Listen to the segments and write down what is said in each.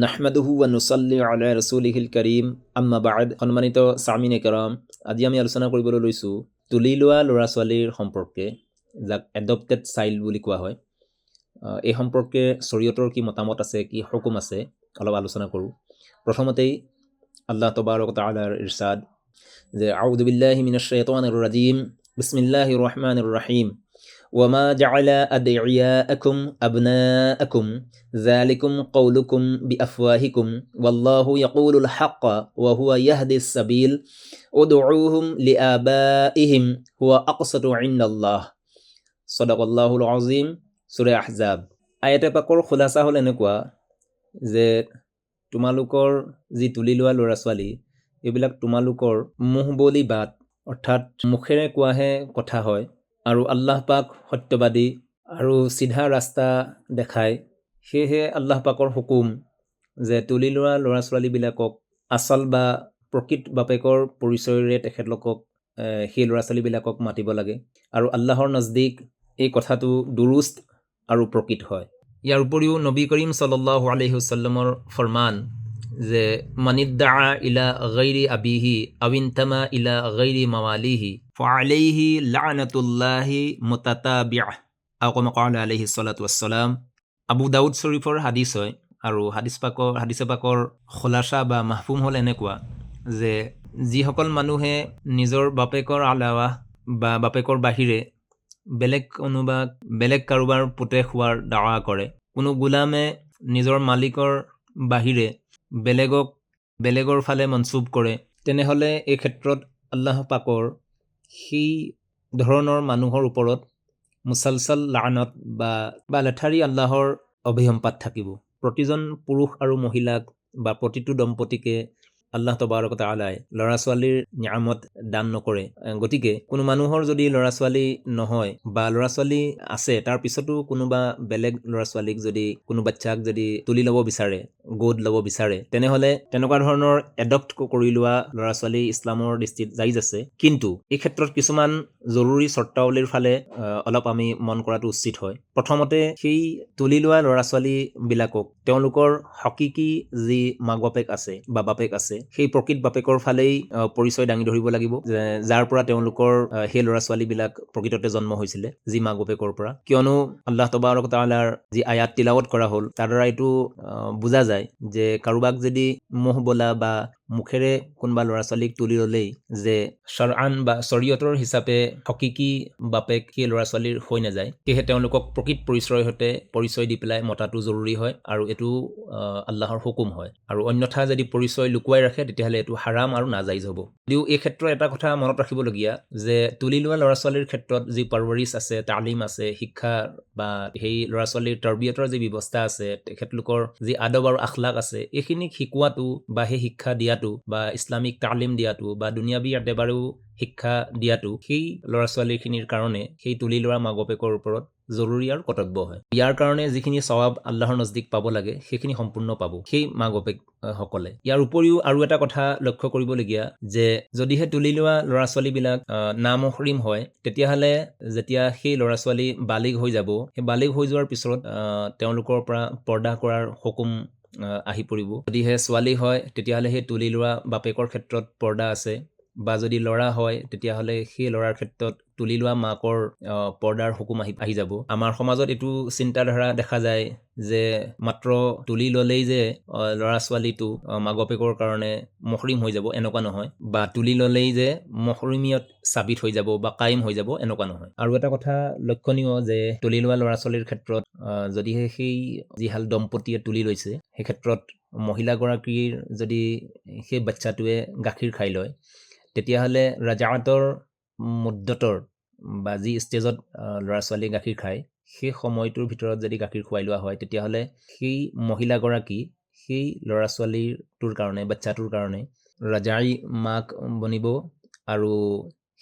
নাহমাদুহু ওয়া নুসাল্লি আলা ৰাছূলিহিল কাৰীম আম্মা বা'দ। সন্মানিত সামিনে কেৰাম, আজি আমি আলোচনা কৰিবলৈ লৈছোঁ তুলি লোৱা ল'ৰা ছোৱালীৰ সম্পৰ্কে, যাক এডপ্টেড চাইল্ড বুলি কোৱা হয়। এই সম্পৰ্কে শৰীয়তৰ কি মতামত আছে, কি হুকুম আছে, অলপ আলোচনা কৰোঁ। প্ৰথমতেই আল্লাহ তবাৰক তাআলাৰ ইৰশাদ যে আউযু বিল্লাহি মিনাশ শাইতানিৰ ৰাজীম বিসমিল্লাহিৰ ৰহমানিৰ ৰহিম ওয়ামা জাআলা আদইয়াআকুম আবনাআকুম যালিকুম কওলুকুম বিআফওয়াহিকুম ওয়াল্লাহু ইয়াকুলুল হাক্কা ওয়া হুয়া ইয়াহদিস সাবিল উদউহুম লিআবাইহিম হুয়া আকসাতু ইনদাল্লাহ। সাদাকাল্লাহুল আযীম। সূরা আহজাব। আয়াতে পাকৰ খুলাসা হ'ল এনেকুৱা যে তোমালোকৰ যি তুলি লোৱা ল'ৰা ছোৱালী, এইবিলাক তোমালোকৰ মুহবলি বাত, অৰ্থাৎ মুখেৰে কোৱাহে কথা হয়, আৰু আল্লাহ পাক সত্যবাদী আৰু চিধা ৰাস্তা দেখায়। সেয়েহে আল্লাহ পাকৰ হুকুম যে তুলি লোৱা ল'ৰা ছোৱালীবিলাকক আচল বা প্ৰকৃত বাপেকৰ পৰিচয়েৰে তেখেতলোকক সেই ল'ৰা ছোৱালীবিলাকক মাতিব লাগে, আৰু আল্লাহৰ নজদিক এই কথাটো দুৰুস্ত আৰু প্ৰকৃত হয়। ইয়াৰ উপৰিও নবী কৰীম সাল্লাল্লাহু আলাইহি ওয়াসাল্লামৰ ফৰমান যে মানিদ্দাআ ইলা গায়ৰি আবিহি আও ইনতামা ইলা গায়ৰি মাৱালিহি ফাআলাইহি লা'নাতুল্লাহি মুতাতাবিআহ আও কামা ক্বালা আলাইহিস সালাতু ওয়াসসালাম। আবু দাউদ শৰীফৰ হাদিছ হয়, আৰু হাদিছে পাকৰ খোলাসা বা মাহফুম হ'ল এনেকুৱা যে যিসকল মানুহে নিজৰ বাপেকৰ আলাৱা বা বাপেকৰ বাহিৰে বেলেগ কাৰোবাৰ পুতেক হোৱাৰ দাৱা কৰে, কোনো গোলামে নিজৰ মালিকৰ বাহিৰে বেলেগৰ ফালে মনসুব কৰে, তেনেহ'লে এই ক্ষেত্ৰত আল্লাহ পাকৰ সেই ধৰণৰ মানুহৰ ওপৰত মুছালছাল লানত বা লেঠাৰি আল্লাহৰ অভিসম্পাত থাকিব। প্ৰতিজন পুৰুষ আৰু মহিলাক বা প্ৰতিটো দম্পতীকে আল্লাহ তবাৰক তাআলাই ল'ৰা ছোৱালীৰ নিয়ামত দান নকৰে। গতিকে কোনো মানুহৰ যদি ল'ৰা ছোৱালী নহয় বা ল'ৰা ছোৱালী আছে, তাৰ পিছতো কোনোবা বেলেগ ল'ৰা ছোৱালীক যদি, কোনো বাচ্চাক যদি তুলি ল'ব বিচাৰে, গোদ ল'ব বিচাৰে, তেনেহ'লে তেনেকুৱা ধৰণৰ এডপ্ট কৰি লোৱা ল'ৰা ছোৱালী ইছলামৰ দৃষ্টিত জাইজ আছে। কিন্তু এই ক্ষেত্ৰত কিছুমান জৰুৰী চৰ্তাৱলীৰ ফালে অলপ আমি মন কৰাটো উচিত হয়। প্ৰথমতে সেই তুলি লোৱা ল'ৰা ছোৱালীবিলাকক তেওঁলোকৰ হকিকি যি মাক বাপেক আছে বা বাপেক আছে, সেই প্ৰকৃত বাপেকৰ ফালেই পৰিচয় দাঙি ধৰিব লাগিব, যাৰ পৰা তেওঁলোকৰ সেই ল'ৰা ছোৱালীবিলাক প্ৰকৃততে জন্ম হৈছিলে, যি মাক বাপেকৰ পৰা। কিয়নো আল্লাহ তবাৰক তাআলাৰ যি আয়াত তিলাৱত কৰা হ'ল, তাৰ দ্বাৰা এইটো বুজা যায় যে কাৰোবাক যদি মোহ বোলা বা মুখেৰে কোনোবা ল'ৰা ছোৱালীক তুলি ল'লেই যে শৰআন বা শৰীয়তৰ হিচাপে হকিকি বাপেক সেই ল'ৰা ছোৱালীৰ হৈ নাযায়। সেয়েহে তেওঁলোকক প্ৰকৃত পৰিচয়ৰ সৈতে পৰিচয় দি পেলাই মতাটো জৰুৰী হয়, আৰু এইটো আল্লাহৰ হুকুম হয়। আৰু অন্যথা যদি পৰিচয় লুকুৱাই ৰাখে, তেতিয়াহ'লে এইটো হাৰাম আৰু নাজাইজ হ'ব। যদিও এই ক্ষেত্ৰত এটা কথা মনত ৰাখিবলগীয়া যে তুলি লোৱা ল'ৰা ছোৱালীৰ ক্ষেত্ৰত যি পাৰৱৰিছ আছে, তালিম আছে, শিক্ষা বা সেই ল'ৰা ছোৱালীৰ তৰবিয়তৰ যি ব্যৱস্থা আছে, তেখেতলোকৰ যি আদব আৰু আখলাক আছে, এইখিনিক শিকোৱাটো বা সেই শিক্ষা দিয়াটো বা ইছলামিক তালিম দিয়াটো বা দুনিয়াবী একেবাৰেও শিক্ষা দিয়াটো সেই ল'ৰা ছোৱালীখিনিৰ কাৰণে সেই তুলি লোৱা মাক বাপেকৰ ওপৰত জৰুৰী আৰু কৰ্তব্য হয়। ইয়াৰ কাৰণে যিখিনি সৱাব আল্লাহৰ নজদিক পাব লাগে, সেইখিনি সম্পূৰ্ণ পাব সেই মাক বাপেক সকলে। ইয়াৰ উপৰিও আৰু এটা কথা লক্ষ্য কৰিবলগীয়া যে যদিহে তুলি লোৱা ল'ৰা ছোৱালীবিলাক নামহৰিম হয়, তেতিয়াহ'লে যেতিয়া সেই ল'ৰা ছোৱালী বালিগ হৈ যাব, সেই বালিগ হৈ যোৱাৰ পিছত তেওঁলোকৰ পৰা পৰ্দা কৰাৰ হুকুম আহি পৰিব। যদিহে ছোৱালী হয়, তেতিয়াহ'লে সেই তুলি লোৱা বাপেকৰ ক্ষেত্ৰত পৰ্দা আছে, বা যদি ল'ৰা হয়, তেতিয়াহ'লে সেই ল'ৰাৰ ক্ষেত্ৰত তুলি লোৱা মাকৰ পৰ্দাৰ হুকুম আহি যাব। আমাৰ সমাজত এইটো চিন্তাধাৰা দেখা যায় যে মাত্ৰ তুলি ল'লেই যে ল'ৰা ছোৱালীটো মাক বাপেকৰ কাৰণে মহৰিম হৈ যাব, এনেকুৱা নহয়, বা তুলি ল'লেই যে মহৰিমিয়ত চাবিত হৈ যাব বা কায়েম হৈ যাব, এনেকুৱা নহয়। আৰু এটা কথা লক্ষণীয় যে তুলি লোৱা ল'ৰা ছোৱালীৰ ক্ষেত্ৰত যদিহে সেই যিহাল দম্পতীয়ে তুলি লৈছে, সেই ক্ষেত্ৰত মহিলাগৰাকীৰ যদি সেই বাচ্চাটোৱে গাখীৰ খাই লয়, তেতিয়াহ'লে ৰাজাআতৰ মুদ্দতৰ বা যি ষ্টেজত ল'ৰা ছোৱালীয়ে গাখীৰ খায়, সেই সময়টোৰ ভিতৰত যদি গাখীৰ খুৱাই লোৱা হয়, তেতিয়াহ'লে সেই মহিলাগৰাকী সেই ল'ৰা ছোৱালীটোৰ কাৰণে, বাচ্চাটোৰ কাৰণে ৰাজাই মাক বনিব, আৰু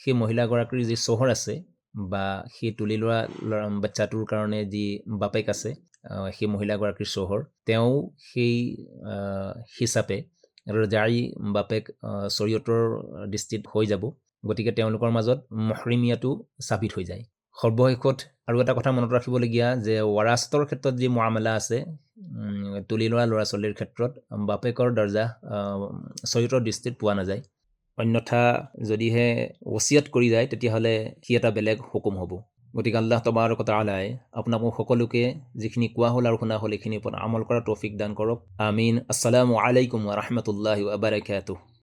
সেই মহিলাগৰাকীৰ যি চহৰ আছে বা সেই তুলি লোৱা বাচ্চাটোৰ কাৰণে যি বাপেক আছে, সেই মহিলাগৰাকীৰ চহৰ, তেওঁ সেই হিচাপে ৰাজাই বাপেক শৰীয়তৰ দৃষ্টিত হৈ যাব। গতিকে তেওঁলোকৰ মাজত মহৰিমিয়াটো চাবিত হৈ যায়। সৰ্বশেষত আৰু এটা কথা মনত ৰাখিবলগীয়া যে ৱাৰাছতৰ ক্ষেত্ৰত যি মুআমালা আছে, তুলি লোৱা ল'ৰা ছোৱালীৰ ক্ষেত্ৰত বাপেকৰ দৰ্জা চৰিত্ৰৰ দৃষ্টিত পোৱা নাযায়। অন্যথা যদিহে ৱচিয়ত কৰি যায় তেতিয়াহ'লে সি এটা বেলেগ হুকুম হ'ব। গতিকে আল্লাহ তবাৰক wa ta'লাই আপোনাক সকলোকে যিখিনি কোৱা হ'ল আৰু শুনা হ'ল এইখিনিৰ ওপৰত আমল কৰা তৌফিক দান কৰক। আমিন। আসসালামু আলাইকুম ওয়া ৰাহমাতুল্লাহি ওয়া বাৰাকাতুহু।